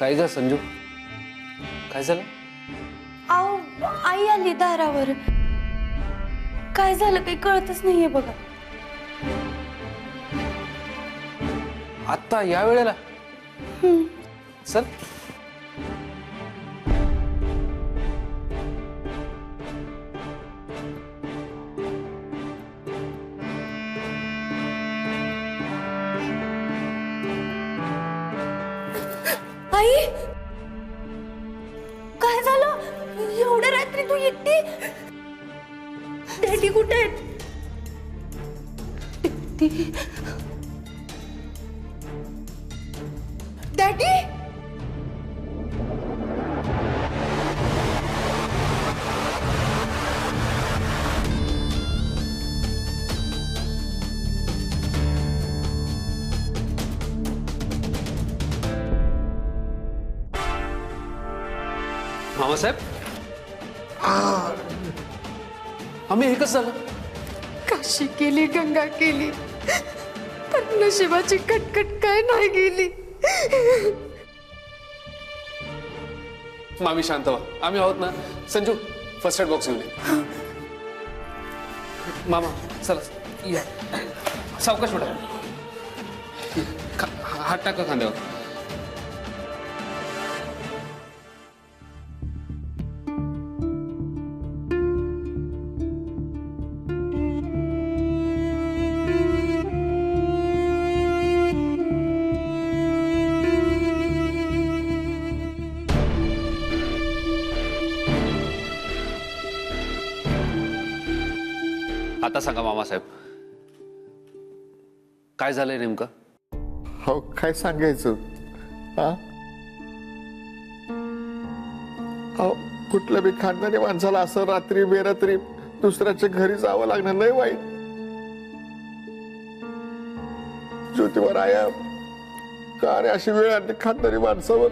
काय ग संजू, काय झालं? आओ आई आली दारावर. काय झालं काही कळतच नाहीये बघा. आत्ता या वेळेला? चल. आई काय झालं? एवढ्या रात्री तू एकटी? डॅडी कुठे आहेत? डॅडी मामासाहेब, आम्ही हे कसं झालं? काशी केली गंगा केली पण नशिबाची कटकट काय नाही गेली. मामी शांत व्हा, आम्ही आहोत ना. संजू फर्स्ट एड बॉक्स घेऊन ये. मामा चला या. सावकाश बेटा. हात टाका खांद्यावर. आता सांगा मामासाहेब, काय झालंय नेमकं? हो काय सांगायचं? कुठल्या बी खानदानी माणसाला असं रात्री बेरात्री दुसऱ्याच्या घरी जावं लागणार नाही. वाईट ज्योतिवर आया का रे अशी वेळ आली खानदानी माणसावर?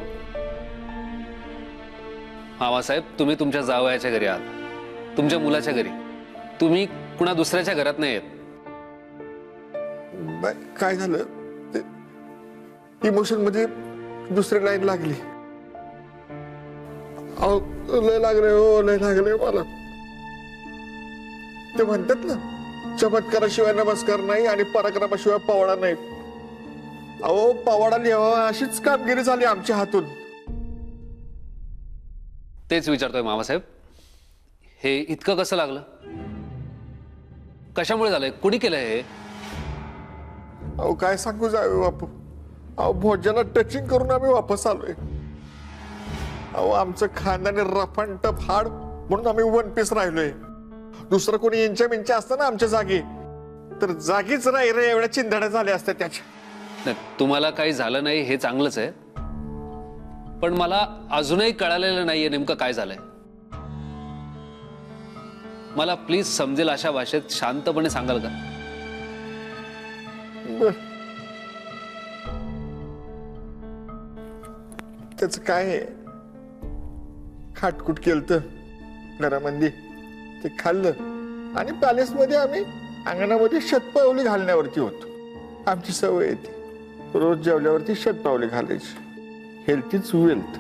मामासाहेब, तुम्ही तुमच्या जावयाच्या घरी आहात, तुमच्या मुलाच्या घरी. तुम्ही कुणा दुसऱ्याच्या घरात नाही येत. काय झालं ते इमोशन मध्ये दुसरी लाईन लागली. लय लागले हो, लय लागले मला. ते म्हणतात ना, चमत्काराशिवाय नमस्कार नाही आणि पराक्रमाशिवाय पवाडा नाही. अहो पवाडा लिहावा अशीच कामगिरी झाली आमच्या हातून. तेच विचारतोय मामासाहेब, हे इतकं कसं लागलं? कशामुळे झालंय? कुणी केलंय हे? अहो काय सांगू जावे बापू. अहो भोजनाला टचिंग करून आम्ही वापस आलोय. अहो आमचं खानदानी रफन टप हाड म्हणून आम्ही वन पीस राहिलोय. दुसरं कोणी इंच्या मिंच्या असतं ना आमच्या जागी, तर जागीच नाही रे. एवढ्या चिंधड्या झाल्या असत्या त्याच्या. नाही, तुम्हाला काही झालं नाही हे चांगलंच आहे, पण मला अजूनही कळालेलं नाहीये नेमकं काय झालंय. मला प्लीज समजेल अशा भाषेत शांतपणे सांगाल का? त्याच काय आहे, खाटकूट केलं घरामध्ये, ते खाल्लं आणि पॅलेस मध्ये आम्ही अंगणामध्ये शतपावली घालण्यावरती होतो. आमची सवय आहे ती, रोज जेवल्यावरती शतपावली घालायची. Health is wealth.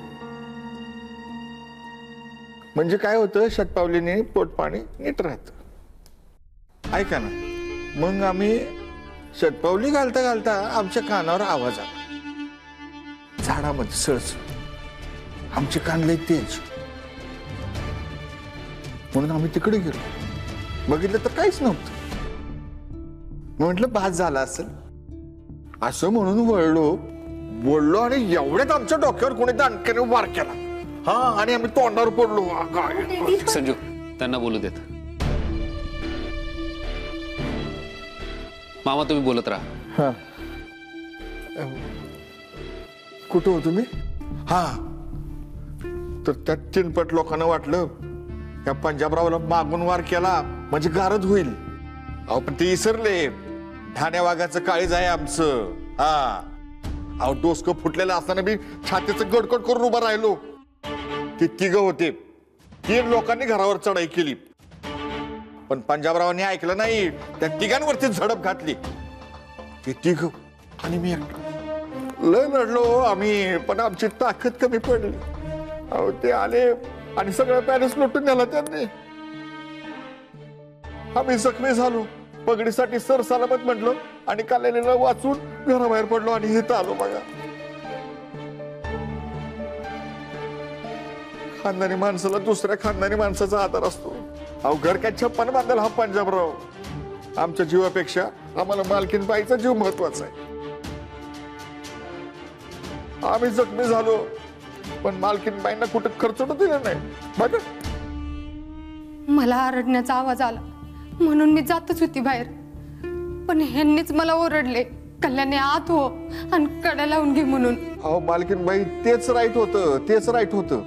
म्हणजे काय होतं, शतपावलीने पोट पाणी नीट राहतं. ऐका ना, मग आम्ही शतपावली घालता घालता आमच्या कानावर आवाज आला. झाडामध्ये सळसळ. आमचे कान लय तेज, म्हणून आम्ही तिकडे गेलो. बघितलं तर काहीच नव्हतं. म्हटलं बाज झाला असेल असं म्हणून वळलो, बोललो आणि एवढ्यात आमच्या डोक्यावर कोणी दांडक्याने वार केला. हा, आणि आम्ही तोंडावर पडलो. संजू, त्यांना बोलू देत. मामा तुम्ही बोलत राहा. हा, कुठं होतो मी? हा, तर त्या चिनपट लोकांना वाटलं या पंजाबरावला मागून वार केला म्हणजे गारद होईल. अहो पण ते इसरले, ठाण्या वाघाचं काळीज आहे आमचं. हा, अहो डोसकं फुटलेलं असताना मी छातीचं गडकड करून उभा राहिलो. ते तिघ होते, 3 लोकांनी घरावर चढाई केली, पण पंजाबरावांनी ऐकलं नाही. त्या तिघांवरती झडप घातली. ते तिघ आणि मी एकटा. लय लढलो आम्ही, पण आमची ताकद कमी पडली. अहो ते आले आणि सगळं पॅलेस लुटून नेला त्यांनी. आम्ही जखमी झालो. पगडीसाठी सर सलामत म्हटलो आणि कालेला वाचून घराबाहेर पडलो आणि इथं आलो. बघा, खानदानी माणसाला दुसऱ्या खानदानी माणसाचा आधार असतो. अहो घर काय छप्पन बांधल हा पंजाबराव. आमच्या जीवापेक्षा आम्हाला मालकीन बाईचा जीव महत्वाचा आहे. आम्ही जखमी झालो पण मालकीन बाईंना कुठे खर्च दिलं नाही. बघा, मला आरडण्याचा आवाज आला म्हणून मी जातच होती बाहेर, पण ह्यांनीच मला ओरडले, कल्याणी आत हो आणि कडा लावून घे म्हणून. अहो मालकीन बाई, तेच राईट होतं, तेच राईट होतं.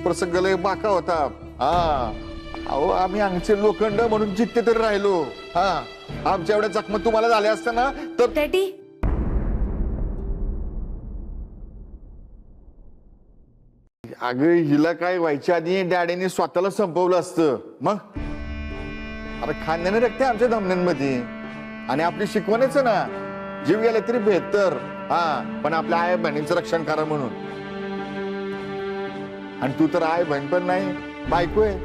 प्रसंग लय बाका होता. हा, अहो आम्ही अंगचे लोखंड म्हणून जिथे तरी राहिलो. हा, आमच्या एवढ्या जखमा तुम्हाला झाल्या असत्या ना तर. डॅडी, अगं हिला काय व्हायच्या आधी डॅडीने स्वतःला संपवलं असतं. मग अरे खांद्याने रक्ते आमच्या धमन्यांमध्ये आणि आपली शिकवणच ना, जीव गेला तरी बेहतर. हा, पण आपल्या आई बहिणींचं रक्षण करा म्हणून. आणि तू तर आई बहीण पण नाही, बायको आहे.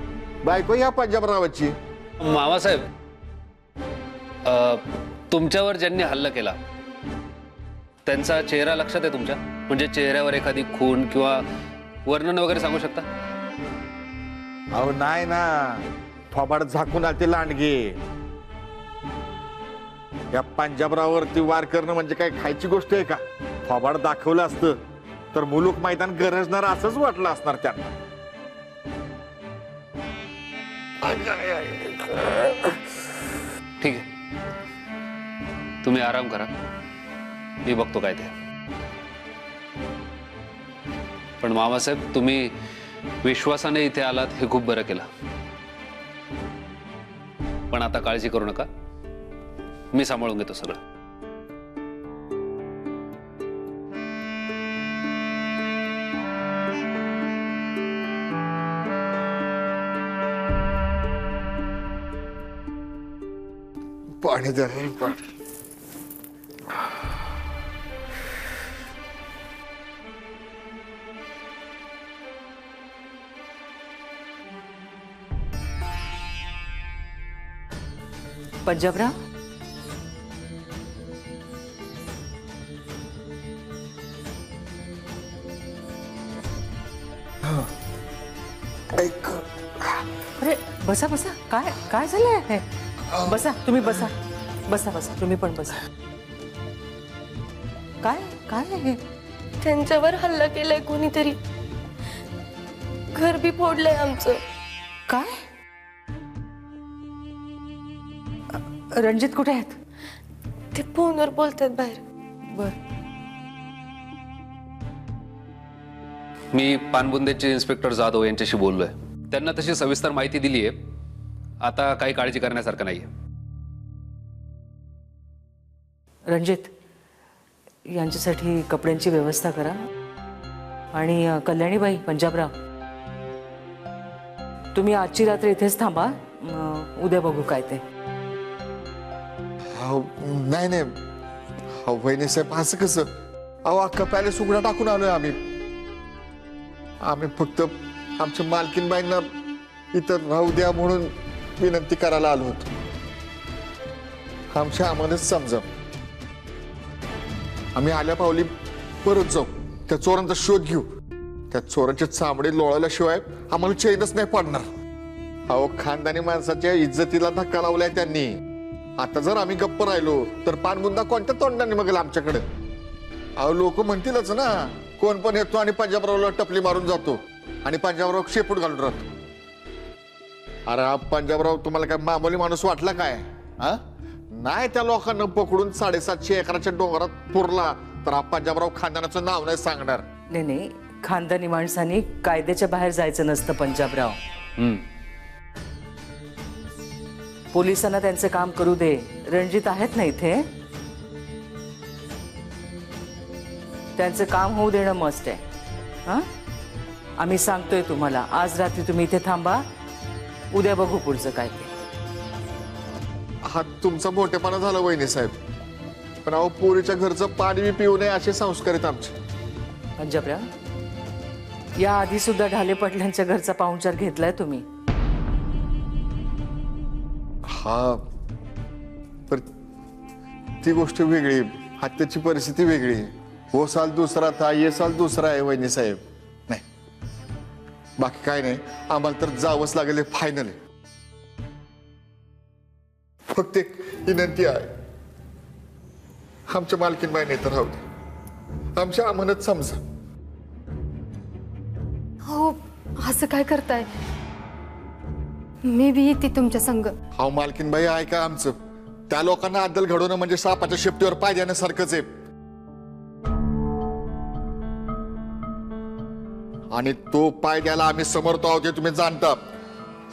बायको या पंजाबरावाची. मामासाहेब, तुमच्यावर ज्यांनी हल्ला केला त्यांचा चेहरा लक्षात आहे तुमच्या? म्हणजे चेहऱ्यावर एखादी खून किंवा वर्णन वगैरे सांगू शकता? अहो नाही ना, थोबाड झाकून आले लांडगे. या पंजाबरावरती वार करणं म्हणजे काय खायची गोष्ट आहे का? थोबाड दाखवलं असतं तर मुलूक मैदान गरजणार असंच वाटलं असणार त्यांना. ठीक आहे, तुम्ही आराम करा, मी बघतो काय ते. पण मामासाहेब, तुम्ही विश्वासाने इथे आलात हे खूप बरं केलं. पण आता काळजी करू नका, मी सांभाळून घेतो सगळं. पाणी द्या रे, पाणी. पंजाबराव, ऐक, अरे बसा बसा. काय काय झालंय? बसा, तुम्ही बसा. बसा बसा, तुम्ही पण बसा. काय काय आहे? त्यांच्यावर हल्ला केलाय कोणीतरी. घर बी फोडलंय आमचं. काय? रणजित कुठे आहेत? ते फोनवर बोलतात बाहेर. बर, मी पानबुंदेचे इन्स्पेक्टर जाधव यांच्याशी बोललोय. त्यांना तशी सविस्तर माहिती दिली आहे. आता काही काळजी करण्यासारखं नाहीये. रणजित, यांच्यासाठी कपड्यांची व्यवस्था करा. आणि कल्याणीबाई, पंजाबराव, तुम्ही आजची रात्र इथेच थांबा. उद्या बघू काय ते. अहो नाही नाही, अहो वहिनी साहेब असं कसं? अहो अख्खा पॅलेस उघडा टाकून आलोय आम्ही. आम्ही फक्त आमच्या मालकीनबाईंना इथं राहू द्या म्हणून विनंती करायला आलो होतो. आमच्या आम्हालाच समजा. आम्ही आल्या पावली परत जाऊ, त्या चोरांचा शोध घेऊ. त्या चोरांचे चामडे लोळाल्याशिवाय आम्हाला चैनच नाही पडणार. अहो खानदानी माणसाच्या इज्जतीला धक्का लावलाय त्यांनी. आता जर आम्ही गप्प राहिलो तर पानबुंदा कोणत्या तोंडाने मगल आमच्याकडे? अहो लोक म्हणतीलच ना, कोण पण येतो आणि पंजाबरावला टपली मारून जातो आणि पंजाबराव शेपूट घालून राहतो. अरे हा पंजाबराव तुम्हाला काय मामूली माणूस वाटला काय? हा नाही, त्या लोकांना पकडून 750 एकराच्या डोंगरात पुरला तर हा पंजाबराव खानदानाचं नाव नाही सांगणार. नाही नाही, खानदानी माणसांनी कायद्याच्या बाहेर जायचं नसतं पंजाबराव. पोलिसांना त्यांचं काम करू दे. रणजित आहेत ना इथे, त्यांचं काम होऊ देणं मस्ट आहे. हा, आम्ही सांगतोय तुम्हाला, आज रात्री तुम्ही इथे थांबा. उद्या बघू पुढचं काय ते. हा तुमचा मोठेपणा झाला वहिनी साहेब. पण अहो पोरीच्या घरचं पाणी बी पिऊ नये असे संस्कार आहेत आमचे. पंजाबराव, या आधी सुद्धा ढाले पाटलांच्या घरचा पाहुणचार घेतलाय तुम्ही. हा, पर ती गोष्ट वेगळी, हत्याची परिस्थिती वेगळी. हो साल दुसरा था, ये साल दुसरा आहे वहिनी साहेब. नाही, बाकी काय नाही, आम्हाला तर जावंच लागेल, फायनल आहे. फक्त एक विनंती आहे, आमच्या मालकीनबाई नाही तर राहू दे, आमच्या अमानत समजा. हो, असं काय करताय? मी बी येते तुमच्या संग. हा मालकीनबाई ऐका आमचं, त्या लोकांना अद्दल घडवणं म्हणजे सापाच्या शेपटीवर पाय देण्यासारखंच आहे. आणि तो पाय द्यायला आम्ही समर्थ आहोत हे तुम्ही जाणता.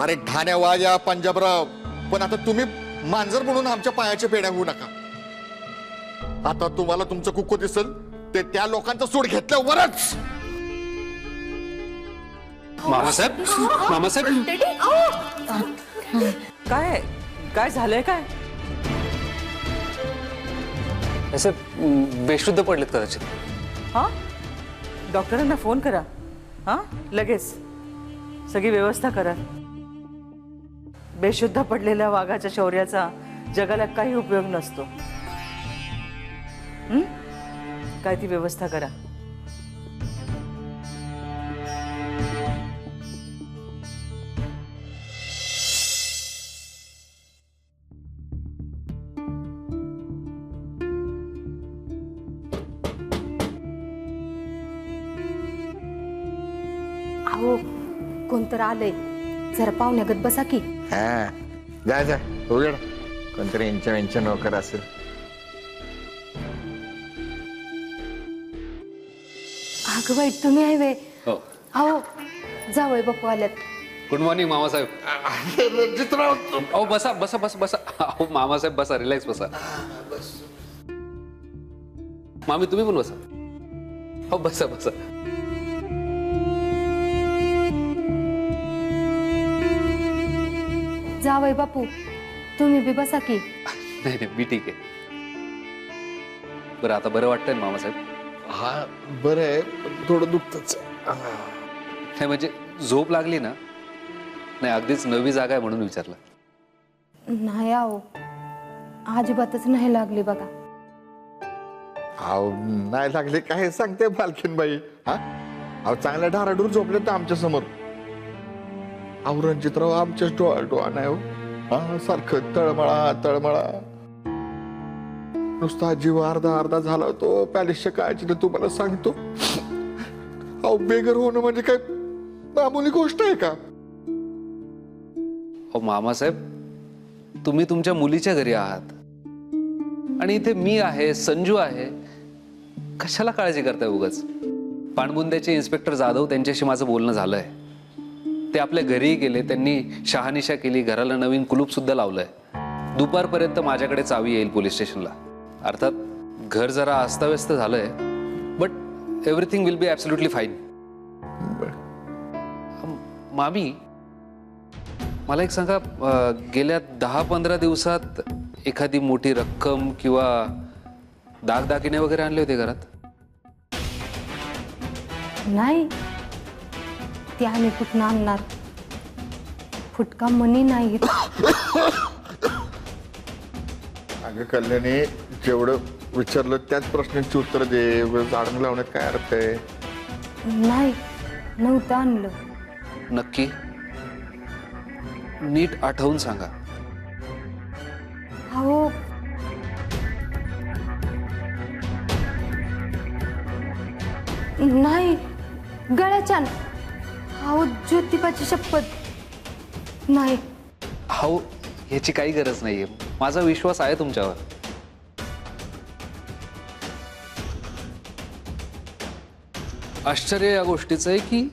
अरे ठाण्या वाजा पंजाबराव, पण आता तुम्ही मांजर म्हणून आमच्या पायाच्या पेड्या होऊ नका. आता तुम्हाला तुमचं कुक्कू दिसल ते त्या लोकांचा सूड घेतल्यावरच. मामासाहेब, मामासाहेब, काय काय झालंय काय? असे बेशुद्ध पडलेत कदाचित. हा, डॉक्टरांना फोन करा. हा, लगेच सगळी व्यवस्था करा. बेशुद्ध पडलेल्या वाघाच्या शौर्याचा जगाला काही उपयोग नसतो. काय ती व्यवस्था करा. अहो, कोणतर आलंय, जरा पाहुण्यागत बसा की. हा, जा उघड, कोणतरी यांच्या नोकर असेल. अगं वाईट तुम्ही आहे वे. हो, अहो, जावय बापू आल्यात. Good morning Mamasaheb. अहो बसा बसा बसा बसा. अहो मामासाहेब बसा, रिलॅक्स बसा. मामी तुम्ही पण बसा. हो बसा बसा. जावय बापू, तुम्ही बी बसा की. नाही नाही, मी ठीक आहे. बरं, आता बरं वाटतंय ना मामासाहेब? हा बरं आहे, पण थोडं दुखतच. नाही म्हणजे झोप लागली ना? नाही, अगदीच नवी जागा आहे म्हणून विचारलं. नाही आहो, अजिबातच नाही लागली बघा. अहो नाही लागले काय सांगते मालकीनबाई. हा, अहो चांगल्या ढाराडूर झोपले तर आमच्या समोर. अहो रणजितराव आमच्याच डोळा नाही हो. हा, सारखं तळमळा तळमळा, नुसता जीव अर्धा झाला तो पॅलेसच्या काळजी तुम्हाला सांगतो. अहो बेगर होणं म्हणजे काय मामूली गोष्ट आहे का? अहो मामासाहेब, तुम्ही तुमच्या मुलीच्या घरी आहात आणि इथे मी आहे, संजू आहे. कशाला काळजी करताय उगाच? पाणबुंद्याचे इन्स्पेक्टर जाधव त्यांच्याशी माझं बोलणं झालंय. ते आपल्या घरी गेले, त्यांनी शहानिशा केली, घराला नवीन कुलूप सुद्धा लावलंय. दुपारपर्यंत माझ्याकडे चावी येईल पोलीस स्टेशनला. अर्थात घर जरा अस्ताव्यस्त झालंय, but everything will be absolutely fine. मामी, मला एक सांगा, गेल्या 10-15 दिवसात एखादी मोठी रक्कम किंवा दागदागिने वगैरे आणले होते घरात? नाही, ते आम्ही कुठून आणणार? फुटका मनी नाही. अगं कल्याणी, जेवढं विचारलं त्याच प्रश्नांची उत्तर दे. जाणून लावण्यात काय अर्थ आहे? नाही, नव्हतं आणलं. नक्की? नीट आठवून सांगा. अहो, नाही, गळ्याच्यान. अहो ज्योतिबाची शपथ नाही. हो, याची काही गरज नाहीये. माझा विश्वास आहे तुमच्यावर. आश्चर्य या गोष्टीचं आहे की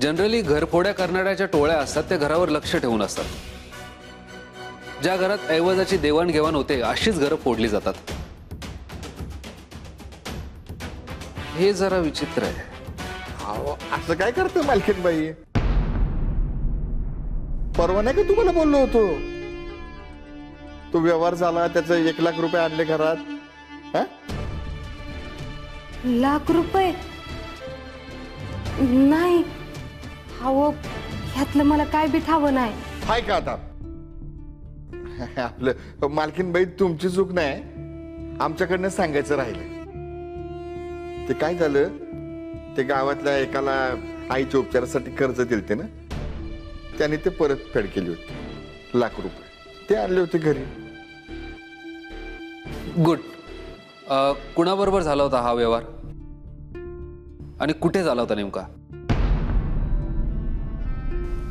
जनरली घरफोड्या करणाऱ्याच्या टोळ्या असतात, त्या घरावर लक्ष ठेवून असतात. ज्या घरात ऐवजाची देवाणघेवाण होते अशीच घरं फोडली जातात. हे जरा विचित्र आहे. अहो असं काय करते मालकीनबाई? परवा नाही का तुम्हाला बोललो होतो, तो व्यवहार झाला, त्याचे 1 लाख रुपये आणले घरात. हा? लाख रुपये नाही अहो ह्यातलं मला काय बी ठावं नाही. हाय का आता आपलं मालकीनबाई तुमची चूक नाही, आमच्याकडनं सांगायचं राहिलं. ते काय झालं, ते गावातल्या एकाला आईच्या उपचारासाठी कर्ज दिलते ना, त्याने ते परतफेड केली होती. लाख रुपये ते आणले होते घरी. गुड. कुणाबरोबर झाला होता हा व्यवहार आणि कुठे झाला होता नेमका?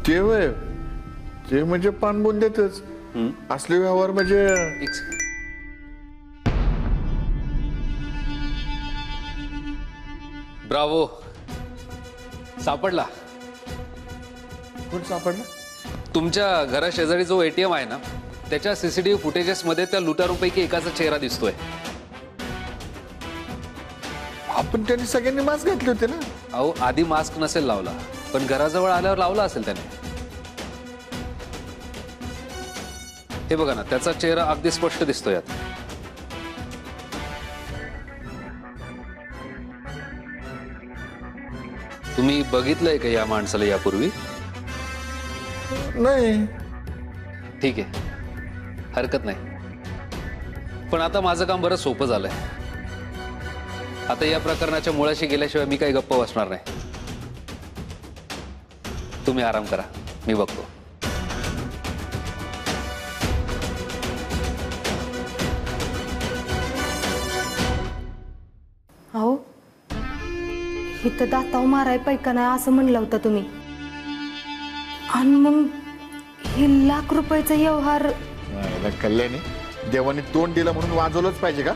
ते वय ते म्हणजे पानबुंद्यातच असले व्यवहार म्हणजे. एक second. ब्रावो, सापडला. कोण सापडलं? तुमच्या घराशेजारी जो ATM आहे ना, त्याच्या CCTV फुटेजेस मध्ये त्या लुटारूंपैकी एकाचा चेहरा दिसतोय. आपण त्यांनी सगळ्यांनी मास्क घातले होते ना. अहो आधी मास्क नसेल लावला, पण घराजवळ आल्यावर लावला असेल त्याने. हे बघा ना, त्याचा चेहरा अगदी स्पष्ट दिसतोय आता. तुम्ही बघितलंय का या माणसाला यापूर्वी? नाही. ठीक आहे, हरकत नाही. पण आता माझं काम बरं सोपं झालंय. आता या प्रकरणाच्या मुळाशी गेल्याशिवाय मी काही गप्प बसणार नाही. तुम्ही आराम करा, मी बघतो. अहो इथं दाताव माराय पैका नाही असं म्हणलं होतं तुम्ही, आणि मग हे लाख रुपयाचा व्यवहार. कल्याणी, देवाने तोंड दिलं म्हणून वाजवलंच पाहिजे का?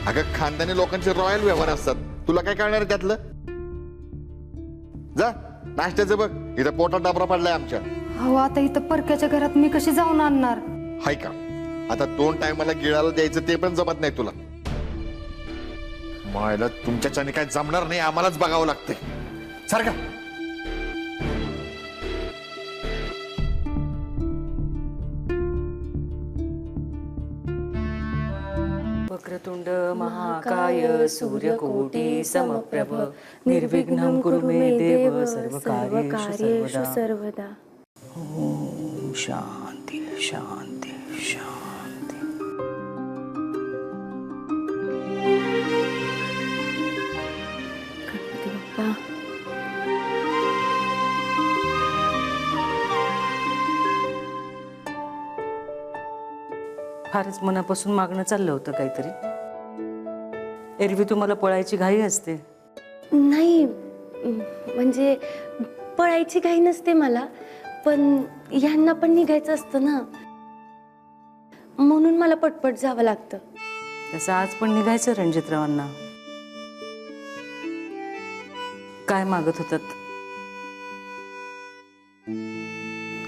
अगं खानदानी लोकांचे रॉयल व्यवहार असतात, तुला काय कळणार आहे त्यातलं? जा नाश्त्याचं बघ, इथं पोटात डाबरा पडलाय आमच्या. अहो आता इथं परक्याच्या घरात मी कशी जाऊन आणणार? हाय का, आता 2 टायमाला गिळाला द्यायचं ते पण जमत नाही तुला. मायला तुमच्याच्याने काय जमणार नाही, आम्हालाच बघावं लागतंय. सारखा वक्रतुंड महाकाय सूर्यकोटी समप्रभ निर्विघ्नं कुरु मे देव सर्वकार्येषु सर्वदा. ओम शांती शांती शांती. गणपती बाप्पा, फारच मनापासून मागणं चाललं होतं काहीतरी. एरवी तुम्हाला पळायची घाई असते. नाही म्हणजे पळायची घाई नसते मला, पण यांना पण निघायचं असतं ना, म्हणून मला पटपट जावं लागतं. तसं आज पण निघायचं रणजितरावांना. काय मागत होतात?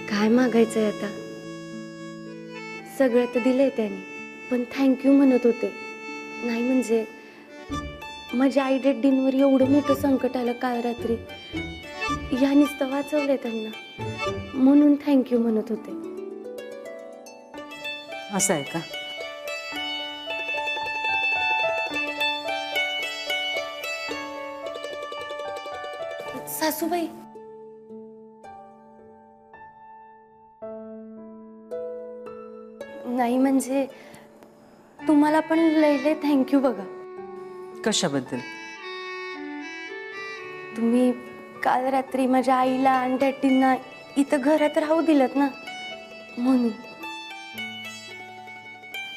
काय मागायचंय आता, सगळं तर दिलंय त्यांनी, पण थँक्यू म्हणत होते. नाही म्हणजे माझ्या आई डेडींवर एवढं मोठं संकट आलं काल रात्री, यानीच तर वाचवलंय त्यांना, म्हणून थँक्यू म्हणत होते. असं आहे का? सासूबाई, नाही म्हणजे तुम्हाला पण लय लय थँक्यू बघा. कशाबद्दल? तुम्ही काल रात्री माझ्या आईला आणि डॅडींना इथं घरात राहू दिलत ना, म्हणून.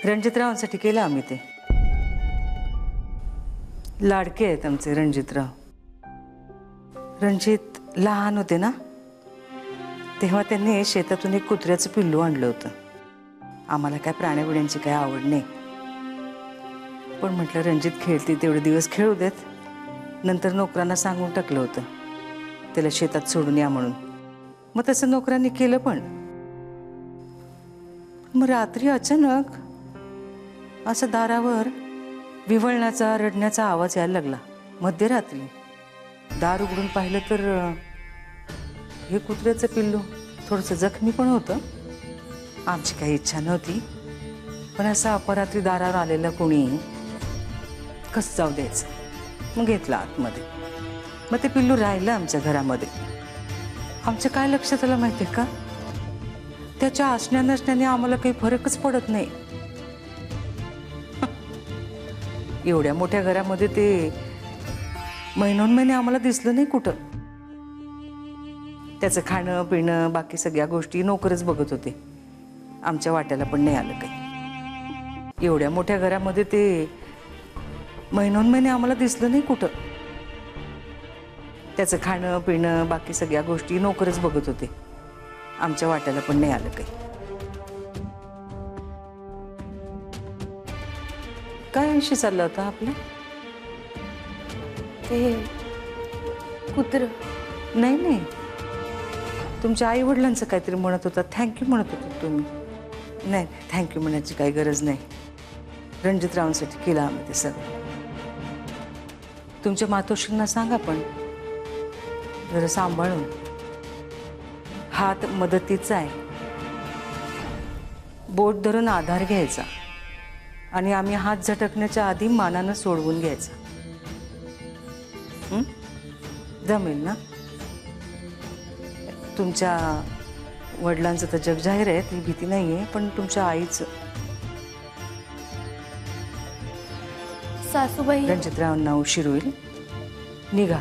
रणजितरावांसाठी केलं आम्ही ते. लाडके आहेत आमचे रणजितराव. रणजित लहान होते ना, तेव्हा त्यांनी शेतातून एक कुत्र्याचं पिल्लू आणलं होतं. आम्हाला काय प्राण्याबिड्यांची काय आवड नाही, पण म्हटलं रणजित खेळते तेवढे दिवस खेळू देत. नंतर नोकरांना सांगून टाकलं होतं त्याला शेतात सोडून या म्हणून. मग तसं नोकरांनी केलं पण. मग रात्री अचानक असं दारावर विव्हळण्याचा रडण्याचा आवाज यायला लागला मध्यरात्री. दार उघडून पाहिलं तर हे कुत्र्याचं पिल्लू थोडंसं जखमी पण होतं. आमची काही इच्छा नव्हती, पण असं अपरात्री दारावर आलेलं कोणी कसं जाऊ द्यायचं? मग घेतलं आतमध्ये. मग ते पिल्लू राहिलं आमच्या घरामध्ये. आमच्या काय लक्षात आलं माहिती आहे का? त्याच्या असण्या नसण्याने आम्हाला काही फरकच पडत नाही. एवढ्या मोठ्या घरामध्ये ते महिनोन्महिने आम्हाला दिसलं नाही कुठं. त्याचं खाणं पिणं बाकी सगळ्या गोष्टी नोकरच बघत होते. आमच्या वाट्याला पण नाही आलं काही. एवढ्या मोठ्या घरामध्ये ते महिनोन्महिने आम्हाला दिसलं नाही कुठं. त्याचं खाणं पिणं बाकी सगळ्या गोष्टी नोकरच बघत होते. आमच्या वाट्याला पण नाही आलं काही. काय विषय चालला होता आपला? ते कुत्र नाही नाही, तुमच्या आई वडिलांचं काहीतरी म्हणत होता. थँक्यू म्हणत होता तुम्ही. नाही, थँक्यू म्हणायची काही गरज नाही. रणजितरावांसाठी केलं आम्ही ते सगळं. तुमच्या मातोश्रींना सांगा पण जरा सांभाळून. हात मदतीचा आहे. बोट धरून आधार घ्यायचा आणि आम्ही हात झटकण्याच्या आधी मानानं सोडवून घ्यायचा. जमेल ना? तुमच्या वडिलांचं तर जग जाहीर आहे, ती भीती नाही आहे, पण तुमच्या आईचं. सासूबाई रणजितरावांना उशीर होईल, निघा.